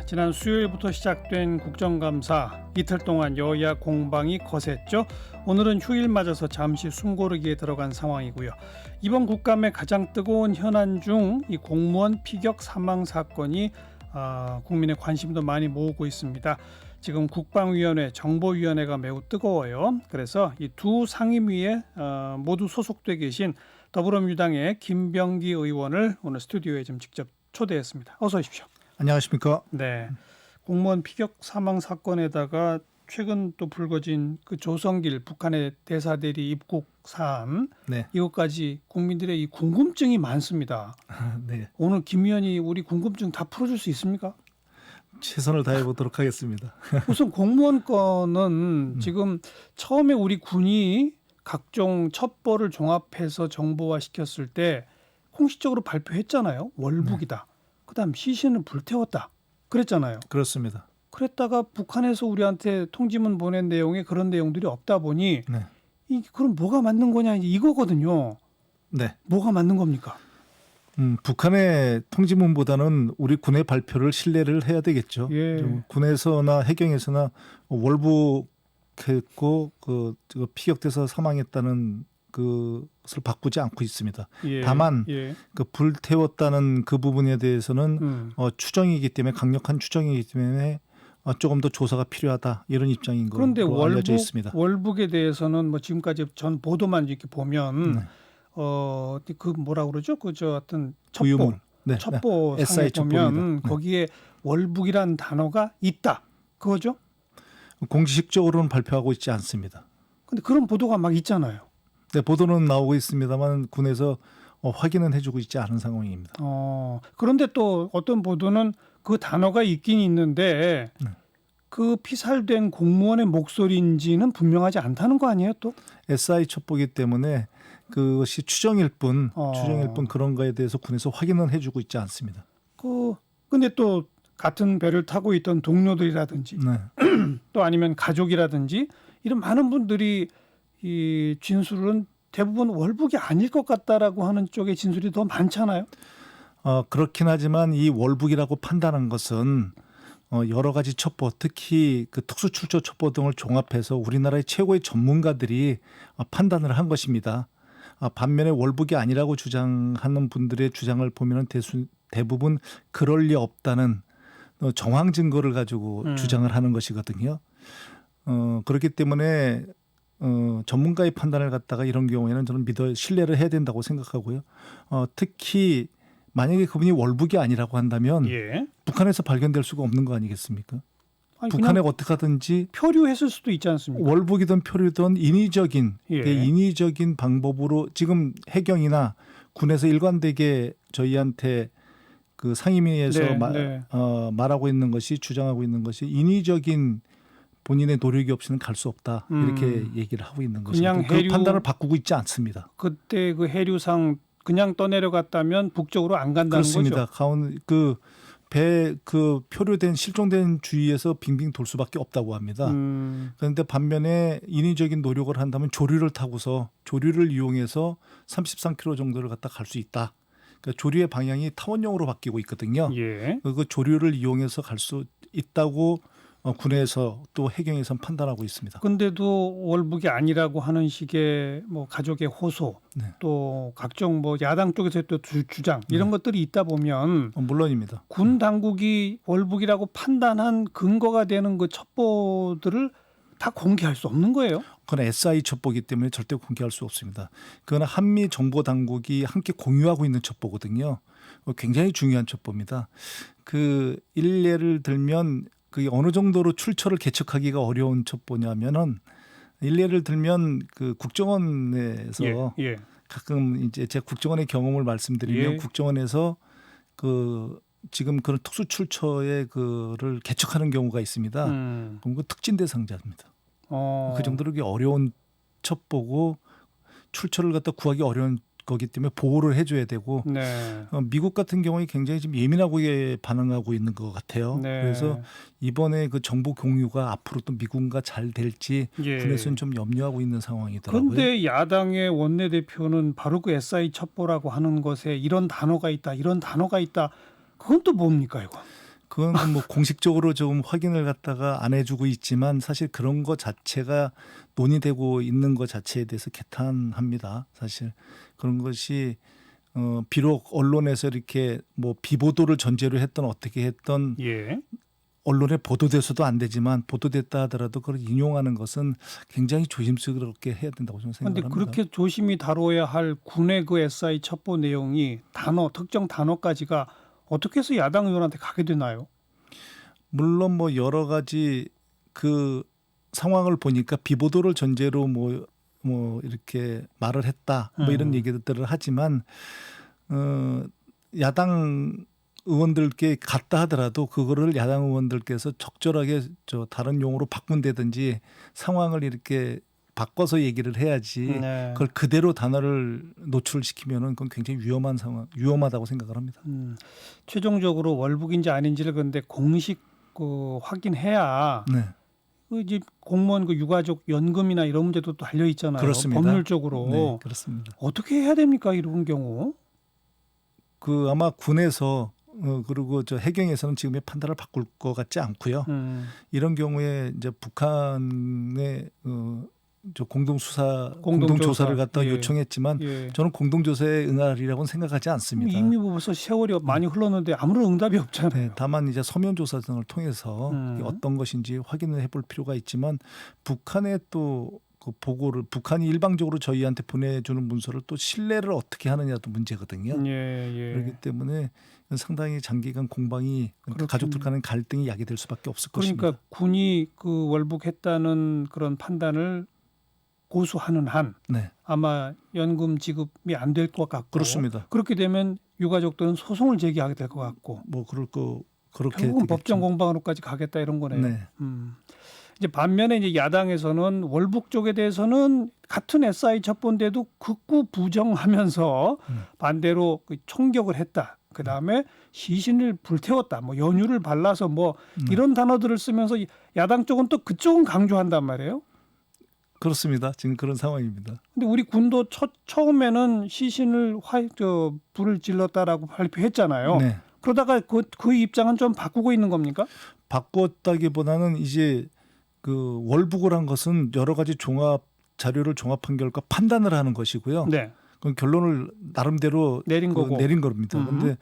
지난 수요일부터 시작된 국정감사 이틀 동안 여야 공방이 거셌죠. 오늘은 휴일 맞아서 잠시 숨고르기에 들어간 상황이고요. 이번 국감의 가장 뜨거운 현안 중 이 공무원 피격 사망 사건이 국민의 관심도 많이 모으고 있습니다. 지금 국방위원회, 정보위원회가 매우 뜨거워요. 그래서 이 두 상임위에 모두 소속돼 계신 더불어민주당의 김병기 의원을 오늘 스튜디오에 좀 직접 초대했습니다. 어서 오십시오. 안녕하십니까? 네, 공무원 피격 사망 사건에다가 최근 또 불거진 그 조성길 북한의 대사대리 입국 사안, 네. 이것까지 국민들의 이 궁금증이 많습니다. 네. 오늘 김 의원이 우리 궁금증 다 풀어줄 수 있습니까? 최선을 다해 보도록 하겠습니다. 우선 공무원 건은 지금 처음에 우리 군이 각종 첩보를 종합해서 정보화 시켰을 때 공식적으로 발표했잖아요. 월북이다. 그다음 시신을 불태웠다. 그랬잖아요. 그렇습니다. 그랬다가 북한에서 우리한테 통지문 보낸 내용에 그런 내용들이 없다 보니 네. 그럼 뭐가 맞는 거냐 이거거든요. 네. 뭐가 맞는 겁니까? 북한의 통지문보다는 우리 군의 발표를 신뢰를 해야 되겠죠. 예. 좀 군에서나 해경에서나 월북했고 피격돼서 사망했다는 그것을 바꾸지 않고 있습니다. 예. 다만 예. 그 불태웠다는 그 부분에 대해서는 추정이기 때문에 강력한 추정이기 때문에 조금 더 조사가 필요하다 이런 입장인 그런데 걸로 알려져 있습니다. 월북에 대해서는 뭐 지금까지 전 보도만 이렇게 보면 그 뭐라 그러죠? 저 어떤 부유물. 네. 첩보 상에 SI 보면 첩보입니다. 거기에 월북이란 단어가 있다. 그거죠? 공식적으로는 발표하고 있지 않습니다. 근데 그런 보도가 막 있잖아요. 네, 보도는 나오고 있습니다만 군에서 확인은 해주고 있지 않은 상황입니다. 그런데 또 어떤 보도는 그 단어가 있긴 있는데 그 피살된 공무원의 목소리인지는 분명하지 않다는 거 아니에요? 또 SI 첩보이기 때문에 그것이 추정일 뿐 그런 거에 대해서 군에서 확인은 해주고 있지 않습니다. 근데 또 같은 배를 타고 있던 동료들이라든지 또 아니면 가족이라든지 이런 많은 분들이 이 진술은 대부분 월북이 아닐 것 같다라고 하는 쪽의 진술이 더 많잖아요. 그렇긴 하지만 이 월북이라고 판단한 것은 여러 가지 첩보, 특히 그 특수출처 첩보 등을 종합해서 우리나라의 최고의 전문가들이 판단을 한 것입니다. 반면에 월북이 아니라고 주장하는 분들의 주장을 보면 대부분 그럴 리 없다는 정황 증거를 가지고 주장을 하는 것이거든요. 그렇기 때문에 전문가의 판단을 갖다가 이런 경우에는 저는 신뢰를 해야 된다고 생각하고요. 특히 만약에 그분이 월북이 아니라고 한다면 북한에서 발견될 수가 없는 거 아니겠습니까? 북한에 어떻게 하든지 표류했을 수도 있지 않습니까? 월북이든 표류든 인위적인 방법으로 지금 해경이나 군에서 일관되게 저희한테 그 상임위에서 말하고 있는 것이 주장하고 있는 것이 인위적인 본인의 노력이 없이는 갈 수 없다 이렇게 얘기를 하고 있는 것입니다. 그 판단을 바꾸고 있지 않습니다. 그때 그 해류상 그냥 떠내려갔다면 북쪽으로 안 간다는 그렇습니다. 거죠. 그 표류된 실종된 주위에서 빙빙 돌 수밖에 없다고 합니다. 그런데 반면에 인위적인 노력을 한다면 조류를 이용해서 33km 정도를 갖다 갈 수 있다. 그러니까 조류의 방향이 타원형으로 바뀌고 있거든요. 그 조류를 이용해서 갈 수 있다고 군에서 또 해경에서는 판단하고 있습니다. 근데도 월북이 아니라고 하는 식의 뭐 가족의 호소, 또 각종 뭐 야당 쪽에서의 또 주장 이런 것들이 있다 보면 물론입니다. 군 당국이 월북이라고 판단한 근거가 되는 그 첩보들을 다 공개할 수 없는 거예요? 그건 SI 첩보이기 때문에 절대 공개할 수 없습니다. 그건 한미 정보 당국이 함께 공유하고 있는 첩보거든요. 굉장히 중요한 첩보입니다. 그 일례를 들면 그게 어느 정도로 출처를 개척하기가 어려운 첩보냐면은 일례를 들면 그 국정원에서 가끔 이제 제가 국정원의 경험을 말씀드리면 국정원에서 그 지금 그런 특수 출처의 그를 개척하는 경우가 있습니다. 그럼 그 특진 대상자입니다. 그 정도로 어려운 첩보고 출처를 갖다 구하기 어려운 거기 때문에 보호를 해줘야 되고 미국 같은 경우에 굉장히 지금 예민하고 반응하고 있는 것 같아요. 그래서 이번에 그 정보 공유가 앞으로 또 미국과 잘 될지 군에서는 좀 염려하고 있는 상황이더라고요. 그런데 야당의 원내대표는 바로 그 SI 첩보라고 하는 것에 이런 단어가 있다. 그건 또 뭡니까 이거? 그건 뭐 공식적으로 좀 확인을 갖다가 안 해주고 있지만 사실 그런 것 자체가 논의되고 있는 것 자체에 대해서 개탄합니다. 사실 그런 것이 비록 언론에서 이렇게 뭐 비보도를 전제로 했던 어떻게 했던 예. 언론에 보도돼서도 안 되지만 보도됐다 하더라도 그걸 인용하는 것은 굉장히 조심스럽게 해야 된다고 저는 그런데 생각합니다. 그렇게 조심히 다뤄야 할 군의 그 SI 첩보 내용이 특정 단어까지가 어떻게 해서 야당 의원한테 가게 되나요? 물론 뭐 여러 가지 그 상황을 보니까 비보도를 전제로 뭐 이렇게 말을 했다 뭐 이런 얘기들을 하지만 야당 의원들께 갔다 하더라도 그거를 야당 의원들께서 적절하게 다른 용어로 바꾼다든지 상황을 이렇게 바꿔서 얘기를 해야지 네. 그걸 그대로 단어를 노출시키면은 그건 굉장히 위험한 상황, 위험하다고 생각을 합니다. 최종적으로 월북인지 아닌지를 근데 공식 확인해야 네, 그 이제 공무원 그 유가족 연금이나 이런 문제도 또 달려 있잖아요. 그렇습니다. 법률적으로 네, 그렇습니다. 어떻게 해야 됩니까 이런 경우? 그 아마 군에서 그리고 저 해경에서는 지금의 판단을 바꿀 것 같지 않고요. 이런 경우에 이제 북한의 저 공동조사를 갖다 예. 요청했지만 예. 저는 공동조사에 응하리라고는 생각하지 않습니다. 이미 뭐 벌써 세월이 많이 흘렀는데 아무런 응답이 없잖아요. 네, 다만 이제 서면 조사 등을 통해서 이게 어떤 것인지 확인을 해볼 필요가 있지만 북한의 또 그 보고를 북한이 일방적으로 저희한테 보내주는 문서를 또 신뢰를 어떻게 하느냐도 문제거든요. 예. 그렇기 때문에 상당히 장기간 공방이 그렇군요. 가족들 간의 갈등이 야기될 수밖에 없을 것입니다. 그러니까 군이 그 월북했다는 그런 판단을 고수하는 한 네, 아마 연금 지급이 안 될 것 같고 그렇습니다. 그렇게 되면 유가족들은 소송을 제기하게 될 것 같고 뭐 그렇게 결국은 되겠죠. 법정 공방으로까지 가겠다 이런 거네요. 네. 이제 반면에 이제 야당에서는 월북 쪽에 대해서는 같은 SI 첩보인데도 극구 부정하면서 반대로 그 총격을 했다. 그 다음에 시신을 불태웠다. 뭐 연유를 발라서 뭐 이런 단어들을 쓰면서 야당 쪽은 또 그쪽은 강조한단 말이에요. 그렇습니다. 지금 그런 상황입니다. 근데 우리 군도 처음에는 시신을 불을 질렀다라고 발표했잖아요. 네. 그러다가 그 입장은 좀 바꾸고 있는 겁니까? 바꿨다기보다는 이제 그 월북을 한 것은 여러 가지 자료를 종합한 결과 판단을 하는 것이고요. 네. 그 결론을 나름대로 내린 거고. 내린 겁니다. 그런데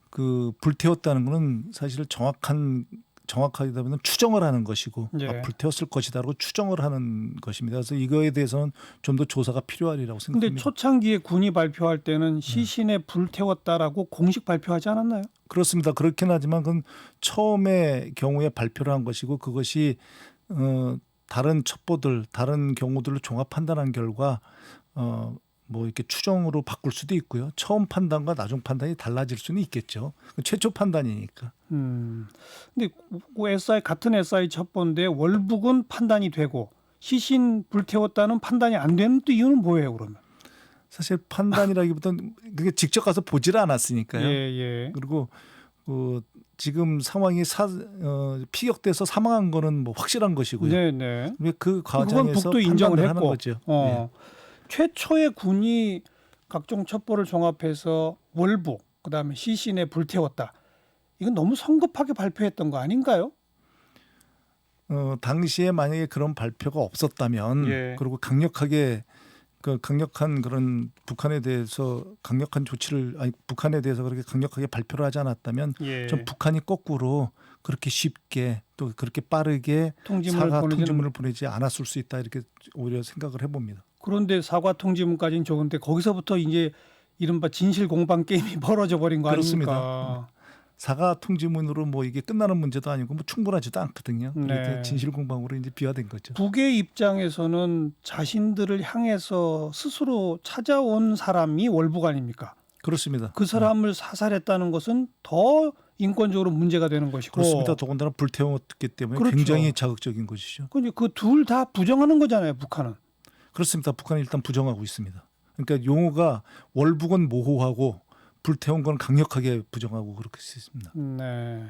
그 불태웠다는 것은 사실 정확하게 보면 추정을 하는 것이고 예. 불태웠을 것이다라고 추정을 하는 것입니다. 그래서 이거에 대해서는 좀 더 조사가 필요하리라고 근데 생각합니다. 초창기에 군이 발표할 때는 시신에 불태웠다라고 공식 발표하지 않았나요? 그렇습니다. 그렇긴 하지만 그건 처음에 경우에 발표를 한 것이고 그것이 다른 첩보들, 다른 경우들을 종합 판단한 결과 뭐 이렇게 추정으로 바꿀 수도 있고요. 처음 판단과 나중 판단이 달라질 수는 있겠죠. 최초 판단이니까. 근데 같은 SI 첩보인데 월북은 판단이 되고 시신 불태웠다는 판단이 안 되는 또 이유는 뭐예요, 그러면? 사실 판단이라기보다는 그게 직접 가서 보지를 않았으니까요. 예. 그리고 지금 상황이 피격돼서 사망한 거는 뭐 확실한 것이고요. 네. 그 그건 과정에서 북도 인정을 판단을 했고. 하는 거죠. 네. 최초의 군이 각종 첩보를 종합해서 월북, 그다음에 시신에 불태웠다. 이건 너무 성급하게 발표했던 거 아닌가요? 당시에 만약에 그런 발표가 없었다면 예. 그리고 강력한 그런 북한에 대해서 북한에 대해서 그렇게 강력하게 발표를 하지 않았다면 예. 좀 북한이 거꾸로 그렇게 쉽게 또 그렇게 빠르게 통지문을 사과 보내지는- 통지문을 보내지 않았을 수 있다 이렇게 오히려 생각을 해봅니다. 그런데 사과 통지문까지는 좋은데 거기서부터 이제 이른바 진실 공방 게임이 벌어져 버린 거 그렇습니다. 아닙니까? 사과 통지문으로 뭐 이게 끝나는 문제도 아니고 뭐 충분하지도 않거든요. 네. 그게 진실 공방으로 이제 비화된 거죠. 북의 입장에서는 자신들을 향해서 스스로 찾아온 사람이 월북 아닙니까? 그렇습니다. 그 사람을 사살했다는 것은 더 인권적으로 문제가 되는 것이고. 그렇습니다. 더군다나 불태웠기 때문에 그렇죠. 굉장히 자극적인 것이죠. 그 둘 다 부정하는 거잖아요, 북한은. 그렇습니다. 북한은 일단 부정하고 있습니다. 그러니까 용어가 월북은 모호하고 불태운 건 강력하게 부정하고 그렇게 있습니다. 네.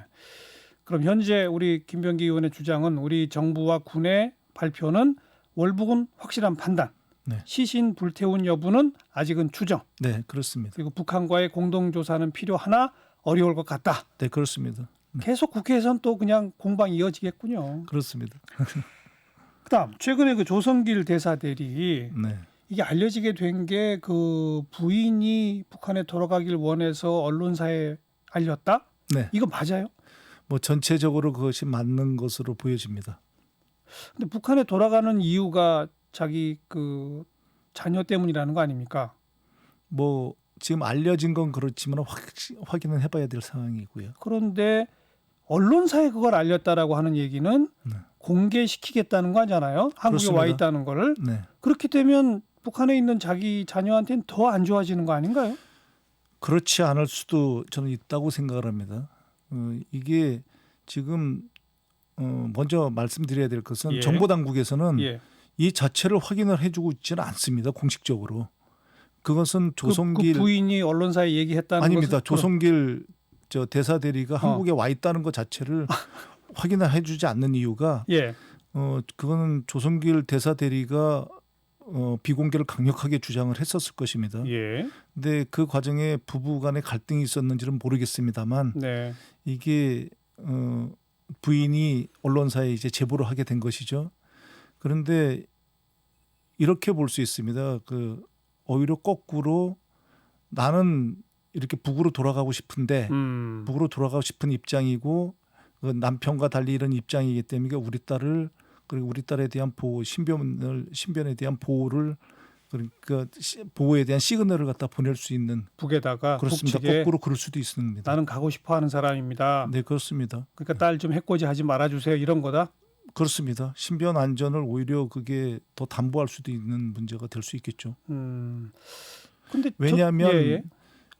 그럼 현재 우리 김병기 의원의 주장은 우리 정부와 군의 발표는 월북은 확실한 판단, 네. 시신 불태운 여부는 아직은 추정, 네, 그렇습니다. 그리고 북한과의 공동조사는 필요하나 어려울 것 같다. 네, 그렇습니다. 계속 국회에서는 또 그냥 공방이 이어지겠군요. 그렇습니다. 그다음 최근에 그 조성길 대사 대리 네. 이게 알려지게 된 게 그 부인이 북한에 돌아가길 원해서 언론사에 알렸다? 네. 이거 맞아요? 뭐 전체적으로 그것이 맞는 것으로 보여집니다. 근데 북한에 돌아가는 이유가 자기 그 자녀 때문이라는 거 아닙니까? 뭐 지금 알려진 건 그렇지만 확인은 해봐야 될 상황이고요. 그런데 언론사에 그걸 알렸다라고 하는 얘기는 네. 공개시키겠다는 거잖아요. 한국에 와 그렇습니다. 있다는 거를. 네. 그렇게 되면 북한에 있는 자기 자녀한테는 더 안 좋아지는 거 아닌가요? 그렇지 않을 수도 저는 있다고 생각을 합니다. 이게 지금 먼저 말씀드려야 될 것은 예. 정보 당국에서는 예. 이 자체를 확인을 해주고 있지는 않습니다. 공식적으로. 그것은 그 조성길 부인이 언론사에 얘기했다는 아닙니다. 것은 조성길 저 대사 대리가 한국에 와 있다는 것 자체를 확인을 해주지 않는 이유가 예. 그거는 조성길 대사 대리가 비공개를 강력하게 주장을 했었을 것입니다. 예. 근데 그 과정에 부부간의 갈등이 있었는지는 모르겠습니다만 네. 이게 부인이 언론사에 이제 제보를 하게 된 것이죠. 그런데 이렇게 볼 수 있습니다. 그 오히려 거꾸로 나는 이렇게 북으로 돌아가고 싶은데 북으로 돌아가고 싶은 입장이고 그 남편과 달리 이런 입장이기 때문에 우리 딸을 그리고 우리 딸에 대한 보호 신변에 대한 보호를 그러니까 보호에 대한 시그널을 갖다 보낼 수 있는 북에다가 그렇습니다. 북측에 거꾸로 그럴 수도 있습니다. 나는 가고 싶어하는 사람입니다. 네, 그렇습니다. 그러니까 딸 좀 해코지 하지 말아주세요 이런 거다. 그렇습니다. 신변 안전을 오히려 그게 더 담보할 수도 있는 문제가 될 수 있겠죠. 근데 왜냐하면 예.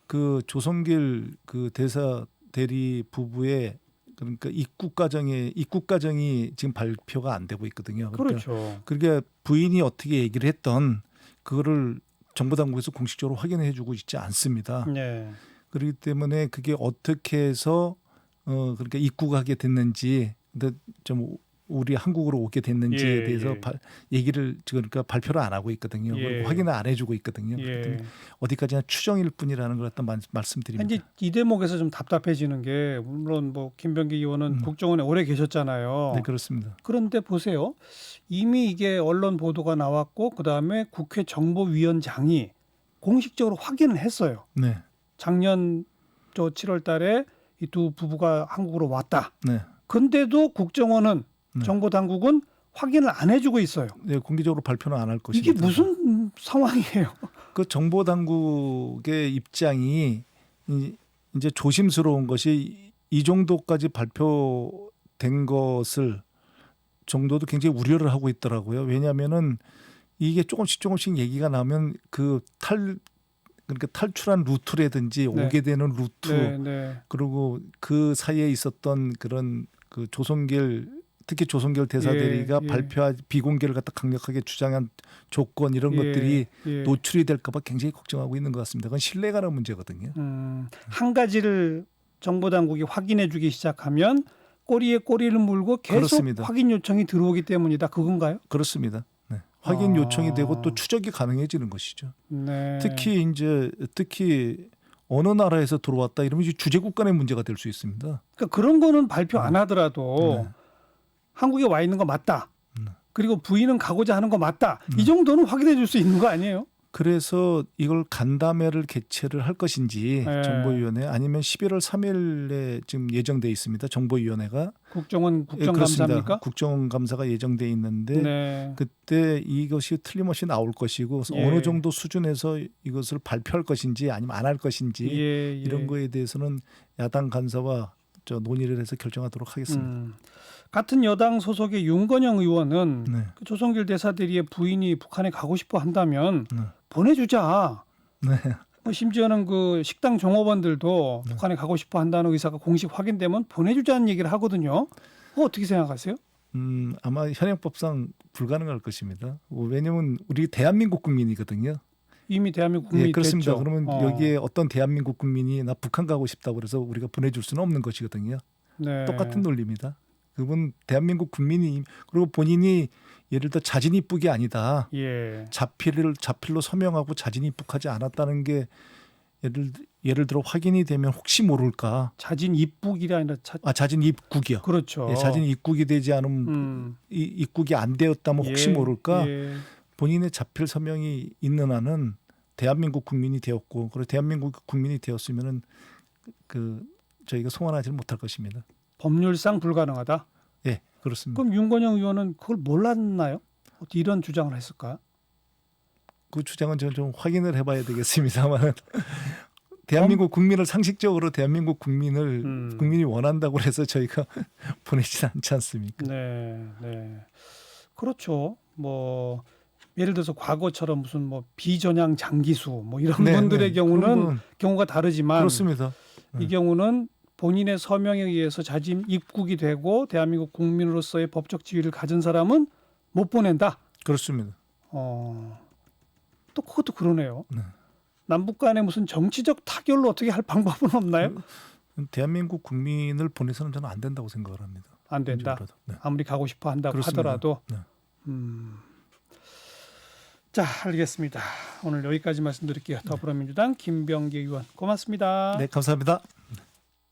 그 조성길 그 대사 대리 부부의 그러니까 입국 과정이 지금 발표가 안 되고 있거든요. 그렇죠. 그러니까 부인이 어떻게 얘기를 했던 그거를 정보 당국에서 공식적으로 확인해주고 있지 않습니다. 네. 그렇기 때문에 그게 어떻게 해서 그러니까 입국하게 됐는지, 근데 좀 우리 한국으로 오게 됐는지에 예, 대해서 예. 얘기를 그러니까 발표를 안 하고 있거든요. 예. 그리고 확인을 안 해주고 있거든요. 그렇기 예. 때문에 어디까지나 추정일 뿐이라는 걸 갖다 말씀드립니다. 이제 이 대목에서 좀 답답해지는 게 물론 뭐 김병기 의원은 국정원에 오래 계셨잖아요. 네, 그렇습니다. 그런데 보세요. 이미 이게 언론 보도가 나왔고 그다음에 국회 정보위원장이 공식적으로 확인을 했어요. 네, 작년 7월 달에 이 두 부부가 한국으로 왔다. 네, 근데도 국정원은 네. 정보 당국은 확인을 안 해주고 있어요. 네, 공개적으로 발표는 안 할 것입니다. 이게 무슨 상황이에요? 그 정보 당국의 입장이 이제 조심스러운 것이 이 정도까지 발표된 것을 정도도 굉장히 우려를 하고 있더라고요. 왜냐하면은 이게 조금씩 얘기가 나면 그러니까 탈출한 루트라든지 네. 오게 되는 루트 네, 네. 그리고 그 사이에 있었던 그런 그 특히 조성길 대사 대리가 예. 발표한 비공개를 갖다 강력하게 주장한 조건 이런 예, 것들이 예. 노출이 될까 봐 굉장히 걱정하고 있는 것 같습니다. 그건 신뢰가는 문제거든요. 한 가지를 정보 당국이 확인해 주기 시작하면 꼬리에 꼬리를 물고 계속 그렇습니다. 확인 요청이 들어오기 때문이다. 그건가요? 그렇습니다. 네. 확인 요청이 되고 또 추적이 가능해지는 것이죠. 네. 특히 어느 나라에서 들어왔다 이러면 이제 주재국 간의 문제가 될 수 있습니다. 그러니까 그런 거는 발표 안 하더라도 네. 한국에 와 있는 거 맞다. 네. 그리고 부인은 가고자 하는 거 맞다. 이 정도는 확인해 줄 수 있는 거 아니에요? 그래서 이걸 간담회를 개최를 할 것인지 네. 정보위원회 아니면 11월 3일에 지금 예정돼 있습니다. 정보위원회가 국정원 예, 그렇습니다. 국정감사입니까? 국정감사가 예정돼 있는데 네. 그때 이것이 틀림없이 나올 것이고 예. 어느 정도 수준에서 이것을 발표할 것인지 아니면 안 할 것인지 예. 이런 거에 대해서는 야당 간사와 논의를 해서 결정하도록 하겠습니다. 같은 여당 소속의 윤건영 의원은 네. 그 조성길 대사 대리의 부인이 북한에 가고 싶어 한다면 네. 보내주자. 네. 뭐 심지어는 그 식당 종업원들도 북한에 가고 싶어 한다는 의사가 공식 확인되면 보내주자는 얘기를 하거든요. 그거 어떻게 생각하세요? 아마 현행법상 불가능할 것입니다. 왜냐하면 우리 대한민국 국민이거든요. 이미 대한민국 국민이 예, 그렇습니다. 됐죠. 그러면 여기에 어떤 대한민국 국민이 나 북한 가고 싶다고 그래서 우리가 보내줄 수는 없는 것이거든요. 네. 똑같은 논리입니다. 그분 대한민국 국민이 그리고 본인이 예를 들어 자진 입국이 아니다. 예. 자필로 서명하고 자진 입국하지 않았다는 게 예를 들어 확인이 되면 혹시 모를까. 자진 입국이 아니라 자진 입국이요. 그렇죠. 예, 자진 입국이 되지 않으면 입국이 안 되었다면 혹시 예, 모를까. 예. 본인의 자필 서명이 있는 한은 대한민국 국민이 되었고, 그리고 대한민국 국민이 되었으면은 저희가 송환하지는 못할 것입니다. 법률상 불가능하다. 예, 그렇습니다. 그럼 윤건영 의원은 그걸 몰랐나요? 어떻게 이런 주장을 했을까요? 그 주장은 저는 좀 확인을 해봐야 되겠습니다만 대한민국 국민을 상식적으로 대한민국 국민이 원한다고 해서 저희가 보내진 않지 않습니까? 네, 네. 그렇죠. 뭐 예를 들어서 과거처럼 무슨 뭐 비전향 장기수 뭐 이런 네, 분들의 네. 경우는 경우가 다르지만 그렇습니다. 이 경우는 본인의 서명에 의해서 자진 입국이 되고 대한민국 국민으로서의 법적 지위를 가진 사람은 못 보낸다. 그렇습니다. 또 그것도 그러네요. 네. 남북 간에 무슨 정치적 타결로 어떻게 할 방법은 없나요? 대한민국 국민을 보내서는 저는 안 된다고 생각을 합니다. 안 된다. 네. 아무리 가고 싶어 한다고 그렇습니다. 하더라도. 네. 자, 알겠습니다. 오늘 여기까지 말씀드릴게요. 더불어민주당 김병기 의원 고맙습니다. 네, 감사합니다.